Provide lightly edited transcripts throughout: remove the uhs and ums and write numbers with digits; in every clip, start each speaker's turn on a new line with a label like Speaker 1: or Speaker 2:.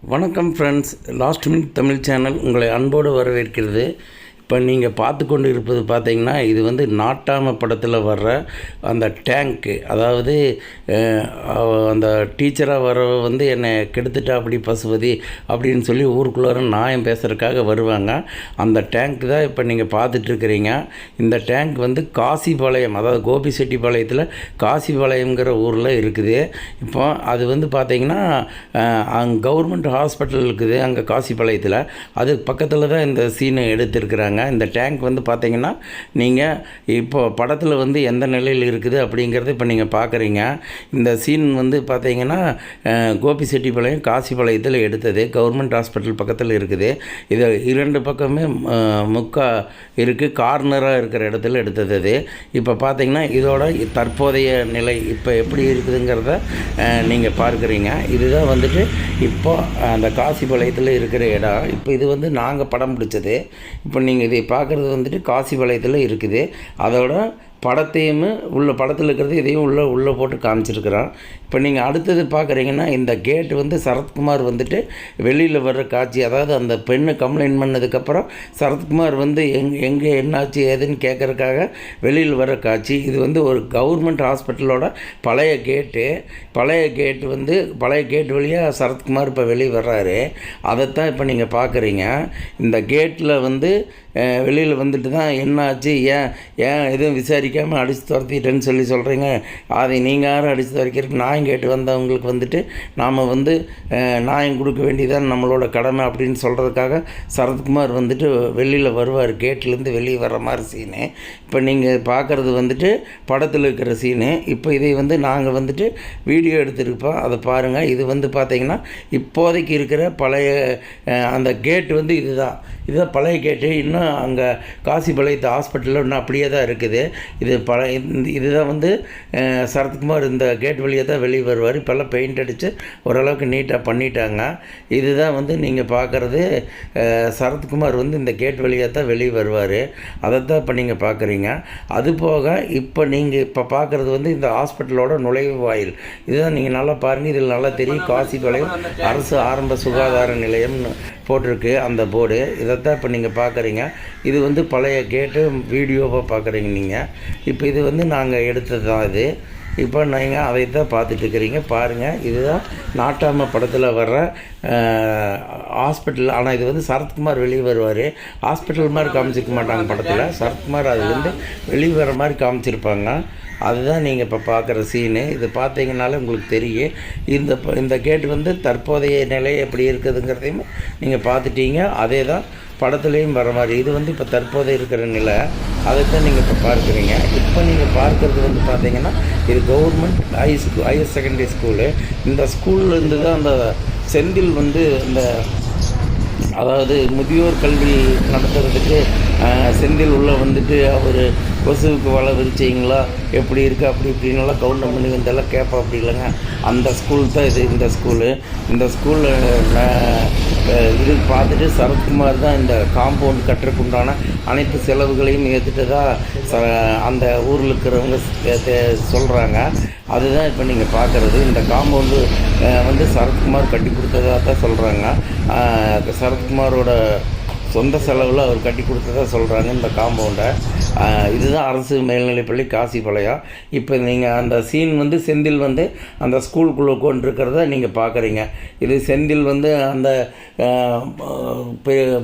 Speaker 1: வணக்கம் friends, last minute Tamil channel உங்களை அன்போடு வரவேற்கிறது. இப்போ நீங்கள் பார்த்து கொண்டு இருப்பது பார்த்தீங்கன்னா, இது வந்து நாட்டாம படத்தில் வர்ற அந்த டேங்க்கு. அதாவது அந்த டீச்சராக வர்றவ வந்து என்னை கெடுத்துட்டா அப்படி பசுபதி அப்படின்னு சொல்லி ஊருக்குள்ளார நியாயம் பேசுகிறதுக்காக வருவாங்க. அந்த டேங்க் தான் இப்போ நீங்கள் பார்த்துட்ருக்கிறீங்க. இந்த டேங்க் வந்து காசிபாளையம், அதாவது கோபிச்செட்டிப்பாளையத்தில் காசிபாளையங்கிற ஊரில் இருக்குது. இப்போ அது வந்து பார்த்திங்கன்னா அங்கே கவர்மெண்ட் ஹாஸ்பிட்டல் இருக்குது அங்கே காசிபாளையத்தில். அது பக்கத்தில் தான் இந்த சீனை எடுத்திருக்கிறாங்க. இந்த டேங்க் வந்து பார்த்திங்கன்னா, நீங்கள் இப்போ படத்தில் வந்து எந்த நிலையில் இருக்குது அப்படிங்கிறத இப்போ நீங்கள் பார்க்குறீங்க. இந்த சீன் வந்து பார்த்திங்கன்னா கோபிச்செட்டிப்பாளையம் காசிபாளையத்தில் எடுத்தது. கவர்மெண்ட் ஹாஸ்பிட்டல் பக்கத்தில் இருக்குது. இது இரண்டு பக்கமே இருக்குது, கார்னராக இருக்கிற இடத்துல எடுத்தது அது. இப்போ பார்த்திங்கன்னா இதோட தற்போதைய நிலை இப்போ எப்படி இருக்குதுங்கிறத நீங்கள் பார்க்குறீங்க. இதுதான் வந்துட்டு இப்போ அந்த காசிபாளையத்தில் இருக்கிற இடம். இப்போ இது வந்து நாங்கள் படம் பிடிச்சது. இப்போ நீங்கள் இதை பார்க்குறது வந்துட்டு காசிபாளையத்தில் இருக்குது. அதோட படத்தையும் உள்ள படத்தில் இருக்கிறது இதையும் உள்ளே போட்டு காமிச்சிருக்கிறான். இப்போ நீங்கள் அடுத்தது பார்க்குறீங்கன்னா, இந்த கேட்டு வந்து சரத்குமார் வந்துட்டு வெளியில் வர்ற காட்சி. அதாவது அந்த பெண்ணு கம்ப்ளைண்ட் பண்ணதுக்கப்புறம் சரத்குமார் வந்து எங்கே என்னாச்சு ஏதுன்னு கேட்குறதுக்காக வெளியில் வர்ற காட்சி. இது வந்து ஒரு கவர்மெண்ட் ஹாஸ்பிட்டலோட பழைய கேட்டு வந்து பழைய கேட் வழியாக சரத்குமார் இப்போ வெளியே வர்றாரு. அதைத்தான் இப்போ நீங்கள் பார்க்குறீங்க. இந்த கேட்டில் வந்து வெளியில் வந்துட்டு தான் என்னாச்சு, ஏன் எதுவும் விசாரிக்காமல் அடித்து துரத்திட்டேன்னு சொல்கிறீங்க. அதை நீங்கள் யாரும் அடித்து துரைக்கிறதுக்கு நியாயம் கேட்டு வந்தவங்களுக்கு வந்துட்டு நாம் வந்து நியாயம் கொடுக்க வேண்டியதான் நம்மளோட கடமை அப்படின்னு சொல்கிறதுக்காக சரத்குமார் வந்துட்டு வெளியில் வருவார். கேட்லேருந்து வெளியே வர்ற மாதிரி சீனு இப்போ நீங்கள் பார்க்குறது வந்துட்டு படத்தில் இருக்கிற சீனு. இப்போ இதை வந்து நாங்கள் வந்துட்டு வீடியோ எடுத்துருப்போம், அதை பாருங்கள். இது வந்து பார்த்திங்கன்னா இப்போதைக்கு இருக்கிற பழைய அந்த கேட்டு வந்து இதுதான் பழைய கேட்டு. இன்னும் அங்கே காசிபாளையத்து ஹாஸ்பிட்டலில் இன்னும் அப்படியே தான் இருக்குது. இதுதான் வந்து சரத்குமார் இந்த கேட் வழியாக தான் வெளியே வருவார். இப்போல்லாம் பெயிண்ட் அடித்து ஓரளவுக்கு நீட்டாக பண்ணிட்டாங்க. இதுதான் வந்து நீங்கள் பார்க்குறது சரத்குமார் வந்து இந்த கேட் வழியாக தான் வெளியே வருவார். அதைத்தான் இப்போ நீங்கள் பார்க்குறீங்க. அதுபோக இப்போ நீங்கள் இப்போ பார்க்குறது வந்து இந்த ஹாஸ்பிட்டலோட நுழைவு வாயில். இதுதான் நீங்கள் நல்லா பாருங்கள். இதில் நல்லா தெரியும் காசிபாளையம் அரசு ஆரம்ப சுகாதார நிலையம்னு போட்டிருக்கு அந்த போர்டு. இதைத்தான் இப்போ நீங்கள் பார்க்குறீங்க. இது வந்து பழைய கேட்டு வீடியோவாக பார்க்குறீங்க நீங்கள். இப்போ இது வந்து நாங்கள் எடுத்தது தான் இது. இப்போ நீங்கள் அதை தான் பார்த்துட்ருக்கிறீங்க. பாருங்கள், இதுதான் நாட்டாம படத்தில் வர்ற ஹாஸ்பிட்டல். ஆனால் இது வந்து சரத்குமார் வெளியே வருவார். ஹாஸ்பிட்டல் மாதிரி காமிச்சிருக்க மாட்டாங்க படத்தில். சரத்குமார் அதுலேருந்து வெளியே வர மாதிரி காமிச்சிருப்பாங்க. அதுதான் நீங்கள் இப்போ பார்க்குற சீனு. இது பார்த்தீங்கனாலே உங்களுக்கு தெரியும். இந்த கேட்டு வந்து தற்போதைய நிலை எப்படி இருக்குதுங்கிறதையும் நீங்கள் பார்த்துட்டீங்க. அதே தான் படத்துலேயும் வர மாதிரி. இது வந்து இப்போ தற்போது இருக்கிற நிலை. அதைத்தான் நீங்கள் இப்போ பார்க்குறீங்க. இப்போ நீங்கள் பார்க்குறது வந்து பார்த்தீங்கன்னா, இது கவர்மெண்ட் ஹையர் செகண்டரி ஸ்கூலு. இந்த ஸ்கூல்லேருந்து தான் அந்த செந்தில் வந்து இந்த அதாவது முதியோர் கல்வி நடத்துறதுக்கு செந்தில் உள்ளே வந்துட்டு அவர் கொசுவுக்கு வலை விரிச்சிங்களா எப்படி இருக்குது அப்படி இப்படின்லாம் கவுண்டர் பண்ணி வந்தெல்லாம் கேட்பா. அப்படி இல்லைங்க, அந்த ஸ்கூல் தான் இது. இந்த ஸ்கூலில் இது பார்த்துட்டு சரத்குமார் தான் இந்த காம்பவுண்ட் கட்டுறதுக்கு உண்டான அனைத்து செலவுகளையும் ஏற்றுட்டு தான் அந்த ஊரில் இருக்கிறவங்க சொல்கிறாங்க. அதுதான் இப்போ நீங்கள் பார்க்குறது. இந்த காம்பவுண்டு வந்து சரத்குமார் கட்டி கொடுத்ததாக தான் சொல்கிறாங்க. சரத்குமாரோட சொந்த செலவில் அவர் கட்டி கொடுத்ததா சொல்கிறாங்க இந்த காம்பவுண்டை. இதுதான் அரசு மேல்நிலைப்பள்ளி காசிபாளையம். இப்போ நீங்கள் அந்த சீன் வந்து செந்தில் வந்து அந்த ஸ்கூலுக்குள்ளே கொண்டிருக்கிறத நீங்கள் பார்க்குறீங்க. இது செந்தில் வந்து அந்த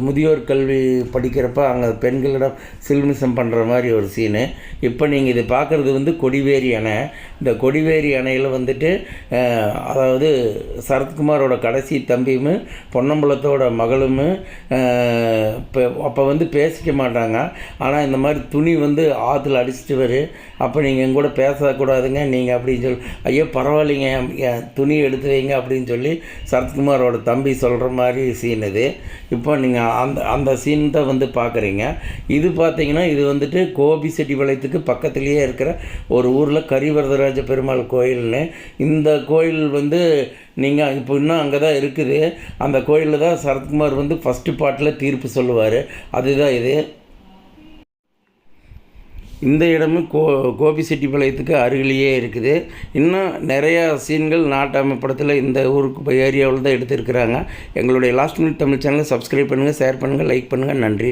Speaker 1: முதியோர் கல்வி படிக்கிறப்ப அங்கே பெண்களிடம் சில்மிசம் பண்ணுற மாதிரி ஒரு சீனு. இப்போ நீங்கள் இது பார்க்குறது வந்து கொடிவேரி அணை. இந்த கொடிவேரி அணையில் வந்துட்டு அதாவது சரத்குமாரோட கடைசி தம்பியும் பொன்னம்பலத்தோட மகளும் இப்போ அப்போ வந்து பேசிக்க மாட்டாங்க. ஆனால் இந்த மாதிரி துணி வந்து ஆற்றுல அடிச்சுட்டு வரும். அப்போ நீங்கள் எங்கூட பேசக்கூடாதுங்க நீங்கள் அப்படின்னு சொல்லி, ஐயோ பரவாயில்லைங்க என் துணி எடுத்து வைங்க அப்படின்னு சொல்லி சரத்குமாரோட தம்பி சொல்கிற மாதிரி சீன் இது. இப்போ நீங்கள் அந்த சீன் தான் வந்து பார்க்குறீங்க. இது பார்த்தீங்கன்னா, இது வந்துட்டு கோபிச்செட்டிப்பாளையத்துக்கு பக்கத்துலேயே இருக்கிற ஒரு ஊரில் கரிவரதராஜ பெருமாள் கோயில்னு. இந்த கோயில் வந்து நீங்கள் இப்போ இன்னும் அங்கே தான் இருக்குது. அந்த கோயிலில் தான் சரத்குமார் வந்து ஃபஸ்ட்டு பார்ட்டில் தீர்ப்பு சொல்லுவார். அதுதான் இது. இந்த இடமும் கோபிச்செட்டிப்பாளையத்துக்கு அருகிலேயே இருக்குது. இன்னும் நிறையா சீன்கள் நாட்டாமை படத்தில் இந்த ஊருக்கு ஏரியாவில் தான் எடுத்திருக்கிறாங்க. எங்களுடைய லாஸ்ட் மினிட் தமிழ் சேனலை சப்ஸ்கிரைப் பண்ணுங்கள், ஷேர் பண்ணுங்கள், லைக் பண்ணுங்கள். நன்றி.